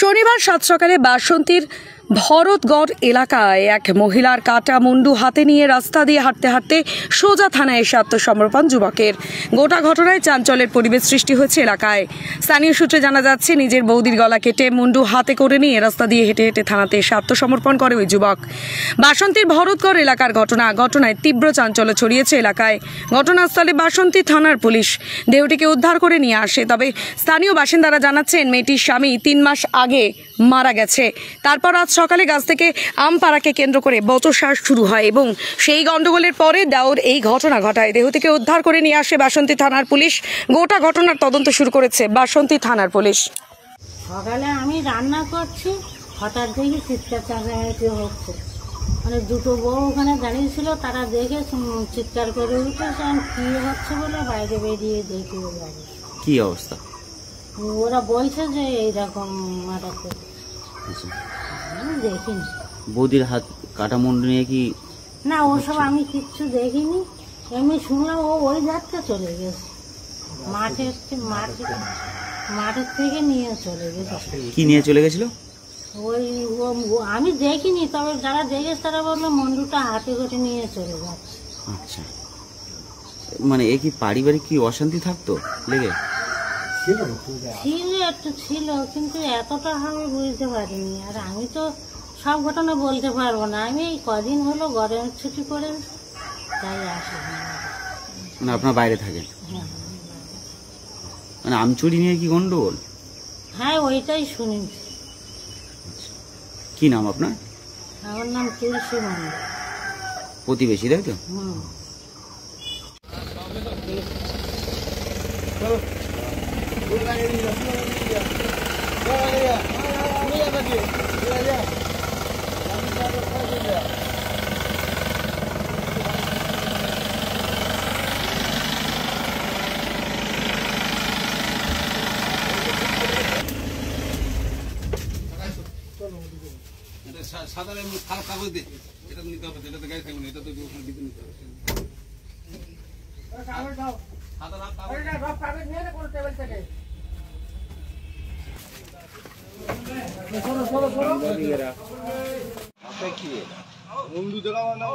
শনিবার সাত সকালে বাসন্তীর ভরতগড় এলাকায় এক মহিলার কাটা মুন্ডু হাতে নিয়ে রাস্তা দিয়ে হাঁটতে হাঁটতে সোজা থানায় এসে আত্মসমর্পণ যুবকের। গোটা ঘটনায় চাঞ্চল্যের পরিবেশ সৃষ্টি হয়েছে এলাকায়। স্থানীয় সূত্রে জানা যাচ্ছে, নিজের বৌদির গলা কেটে মুন্ডু হাতে করে নিয়ে রাস্তা দিয়ে হেঁটে হেঁটে থানাতে এসে আত্মসমর্পণ করে ওই যুবক। বাসন্তীর ভরতগড় এলাকার ঘটনায় তীব্র চাঞ্চল্য ছড়িয়েছে এলাকায়। ঘটনাস্থলে বাসন্তী থানার পুলিশ দেহটিকে উদ্ধার করে নিয়ে আসে। তবে স্থানীয় বাসিন্দারা জানাচ্ছেন, মেয়েটির স্বামী 3 মাস আগে মারা গেছে। তারপর আজ সকালে গাছ থেকে আম পাড়াকে কেন্দ্র করে বচসা শুরু হয় এবং সেই গন্ডগোলের পরে দাউর এই ঘটনা ঘটায়। দেহটিকে উদ্ধার করে নিয়ে আসে বাসন্তী থানার পুলিশ। গোটা ঘটনার তদন্ত শুরু করেছে বাসন্তী থানার পুলিশ। সকালে আমি রান্না করছি, হঠাৎ দেখি চিৎকার চেঁচামেচি হচ্ছে। মানে দুটো বউ ওখানে দাঁড়িয়েছিল, তারা দেখে চিৎকার করে উঠেছে। কি হচ্ছে বলে বাইরে বেরিয়ে দেখি কি অবস্থা। ওরা বলছে যে এইরকম মারাতে। আমি দেখিনি। বৌদির হাত কাটা মুন্ডু নিয়ে কি? না, ওসব আমি কিচ্ছু দেখিনি। এমনি শুনলাম ও ওই ধারটা চলে গেছে, মাঠের থেকে নিয়ে চলে গেছে। কি নিয়ে চলে গেছিল? ওই আমি দেখিনি, তবে যারা দেখেছে তারা বললো মুন্ডুটা হাতে করে নিয়ে চলে যাচ্ছে। আচ্ছা, মানে এ কি পারিবারিক কি অশান্তি থাকতো লেগে? ছিল একটু ছিল, কিন্তু এতটা আমি বুঝতে পারিনি। আর আমি তো সব ঘটনা বলতে পারবো না। আমি এই কদিন হলো গরমের ছুটি করে তাই আসি। মানে আপনার বাইরে থাকেন? হ্যাঁ। মানে আম চুরি নিয়ে কি গন্ডগোল? হ্যাঁ, ওইটাই শুনেছি। কি নাম আপনার? আমার নাম তুলসী মন্ডল। প্রতিবেশী, তাই তো? হুম। সাদা খারাপ কাগজ দিয়ে এটা নিতে হবে, এটা তো গাড়ি থাকবে না, এটা তো ওখানে দিতে নিতে হবে। মুন্ডু দেখাবো না।